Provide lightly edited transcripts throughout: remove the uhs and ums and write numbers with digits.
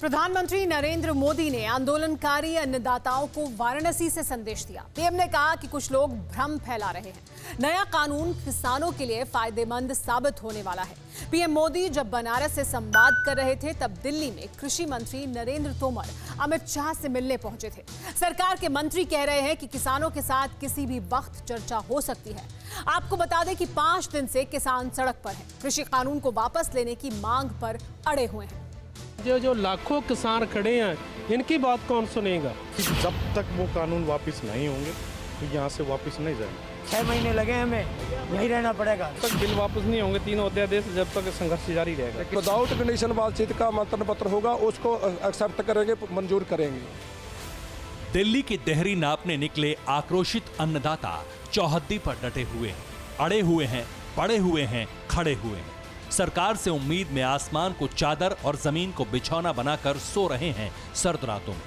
प्रधानमंत्री नरेंद्र मोदी ने आंदोलनकारी अन्नदाताओं को वाराणसी से संदेश दिया। पीएम ने कहा कि कुछ लोग भ्रम फैला रहे हैं। नया कानून किसानों के लिए फायदेमंद साबित होने वाला है। पीएम मोदी जब बनारस से संवाद कर रहे थे तब दिल्ली में कृषि मंत्री नरेंद्र तोमर अमित शाह से मिलने पहुंचे थे। सरकार के मंत्री कह रहे हैं कि किसानों के साथ किसी भी वक्त चर्चा हो सकती है। आपको बता दें कि 5 दिन से किसान सड़क पर हैं। कृषि कानून को वापस लेने की मांग पर अड़े हुए हैं। जो लाखों किसान खड़े हैं, इनकी बात कौन सुनेगा? जब तक वो कानून वापस नहीं होंगे तो यहाँ से वापस नहीं जाएंगे। 6 महीने लगे हमें, यही रहना पड़ेगा। तक बिल वापस नहीं होंगे 3 अध्यादेश, जब तक संघर्ष जारी रहेगा। विदाउट कंडीशन बातचीत का मंत्रण पत्र होगा, उसको एक्सेप्ट करेंगे, मंजूर करेंगे। दिल्ली की देहरी नापने निकले आक्रोशित अन्नदाता चौहद्दी पर डटे हुए हैं, अड़े हुए हैं, पड़े हुए हैं, खड़े हुए हैं। सरकार से उम्मीद में आसमान को चादर और जमीन को बिछौना बनाकर सो रहे हैं सर्द रातों में।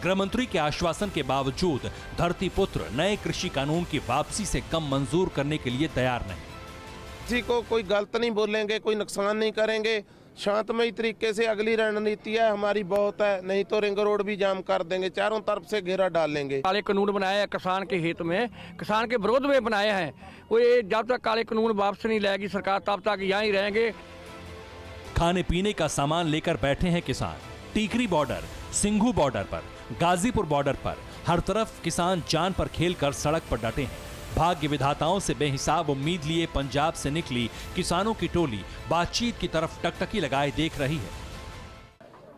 गृह मंत्री के आश्वासन के बावजूद धरती पुत्र नए कृषि कानून की वापसी से कम मंजूर करने के लिए तैयार नहीं। किसी को कोई गलत नहीं बोलेंगे, कोई नुकसान नहीं करेंगे। शांतमयी तरीके से अगली रणनीति है हमारी बहुत है, नहीं तो रिंग रोड भी जाम कर देंगे, चारों तरफ से घेरा डाल लेंगे। काले कानून बनाए हैं किसान के हित में, किसान के विरोध में बनाए हैं। कोई जब तक काले कानून वापस नहीं लाएगी सरकार तब तक यहाँ ही रहेंगे। खाने पीने का सामान लेकर बैठे हैं किसान। टीकरी बॉर्डर, सिंघू बॉर्डर पर, गाजीपुर बॉर्डर पर हर तरफ किसान जान पर खेलकर सड़क पर डटे हैं। भाग्य विधाताओं से बेहिसाब उम्मीद लिए पंजाब से निकली किसानों की टोली बातचीत की तरफ टकटकी लगाए देख रही है।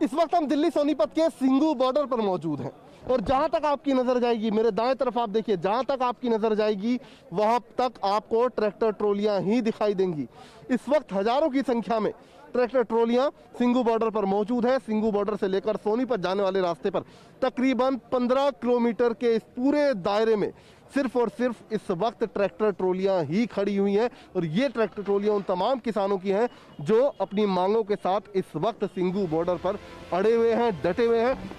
इस वक्त हम दिल्ली सोनीपत के सिंघू बॉर्डर पर मौजूद हैं और जहां तक आपकी नजर जाएगी, मेरे दाएं तरफ आप देखिए, जहां तक आपकी नजर जाएगी वहां तक आपको ट्रैक्टर ट्रॉलियां ही दिखाई देंगी। इस वक्त हजारों की संख्या में ट्रैक्टर ट्रॉलियां सिंघू बॉर्डर पर मौजूद है। सिंघू बॉर्डर से लेकर सोनीपत जाने वाले रास्ते पर तकरीबन 15 किलोमीटर के इस पूरे दायरे में सिर्फ और सिर्फ इस वक्त ट्रैक्टर ट्रॉलियां ही खड़ी हुई हैं और ये ट्रैक्टर ट्रॉलियां उन तमाम किसानों की हैं जो अपनी मांगों के साथ इस वक्त सिंघू बॉर्डर पर अड़े हुए हैं, डटे हुए हैं।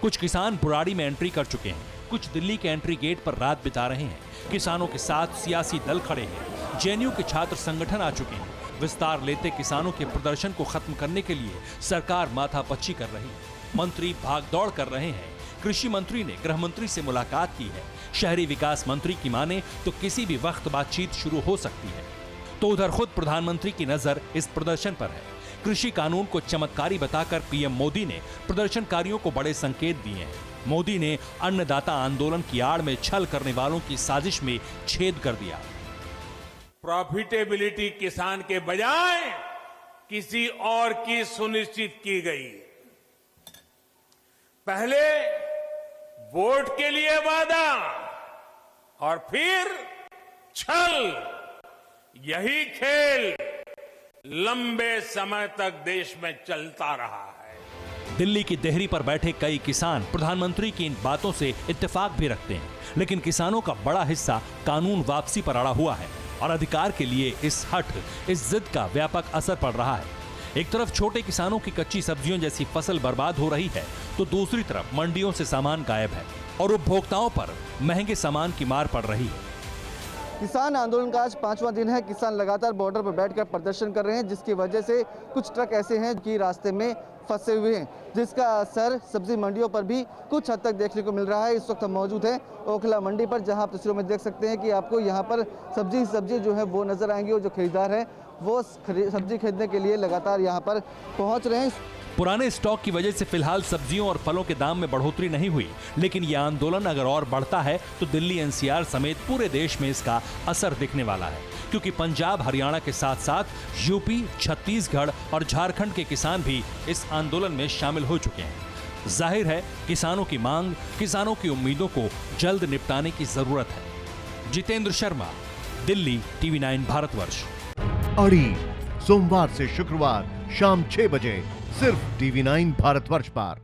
कुछ किसान बुराड़ी में एंट्री कर चुके हैं, कुछ दिल्ली के एंट्री गेट पर रात बिता रहे हैं। किसानों के साथ सियासी दल खड़े हैं। जेएनयू के छात्र संगठन आ चुके हैं। विस्तार लेते किसानों के प्रदर्शन को खत्म करने के लिए सरकार माथापच्ची कर रही है। मंत्री भागदौड़ कर रहे हैं। कृषि मंत्री ने गृह मंत्री से मुलाकात की है। शहरी विकास मंत्री की माने तो किसी भी वक्त बातचीत शुरू हो सकती है। तो उधर खुद प्रधानमंत्री की नजर इस प्रदर्शन पर है। कृषि कानून को चमत्कारी बताकर पीएम मोदी ने प्रदर्शनकारियों को बड़े संकेत दिए हैं। मोदी ने अन्नदाता आंदोलन की आड़ में छल करने वालों की साजिश में छेद कर दिया। प्रॉफिटेबिलिटी किसान के बजाय किसी और की सुनिश्चित की गई। पहले वोट के लिए वादा और फिर छल, यही खेल लंबे समय तक देश में चलता रहा है। दिल्ली की देहरी पर बैठे कई किसान प्रधानमंत्री की इन बातों से इत्तेफाक भी रखते हैं, लेकिन किसानों का बड़ा हिस्सा कानून वापसी पर अड़ा हुआ है और अधिकार के लिए इस हट, इस जिद का व्यापक असर पड़ रहा है। एक तरफ छोटे किसानों की कच्ची सब्जियों जैसी फसल बर्बाद हो रही है तो दूसरी तरफ मंडियों से सामान गायब है और उपभोक्ताओं पर महंगे सामान की मार पड़ रही है। किसान आंदोलन का आज 5वां दिन है। किसान लगातार बॉर्डर पर बैठकर प्रदर्शन कर रहे हैं, जिसकी वजह से कुछ ट्रक ऐसे हैं कि रास्ते में फंसे हुए हैं, जिसका असर सब्जी मंडियों पर भी कुछ हद तक देखने को मिल रहा है। इस वक्त हम मौजूद हैं ओखला मंडी पर, जहां आप तस्वीरों में देख सकते हैं कि आपको यहां पर सब्जी जो है वो नजर आएंगी और जो खरीदार हैं वो सब्जी खरीदने के लिए लगातार यहां पर पहुंच रहे हैं। पुराने स्टॉक की वजह से फिलहाल सब्जियों और फलों के दाम में बढ़ोतरी नहीं हुई, लेकिन यह आंदोलन अगर और बढ़ता है तो दिल्ली एनसीआर समेत पूरे देश में इसका असर दिखने वाला है, क्योंकि पंजाब हरियाणा के साथ साथ यूपी, छत्तीसगढ़ और झारखंड के किसान भी इस आंदोलन में शामिल हो चुके हैं। जाहिर है किसानों की मांग, किसानों की उम्मीदों को जल्द निपटाने की जरूरत है। जितेंद्र शर्मा, दिल्ली, TV9 भारतवर्ष। अड़ी सोमवार से शुक्रवार शाम 6 बजे सिर्फ TV9 भारतवर्ष पर।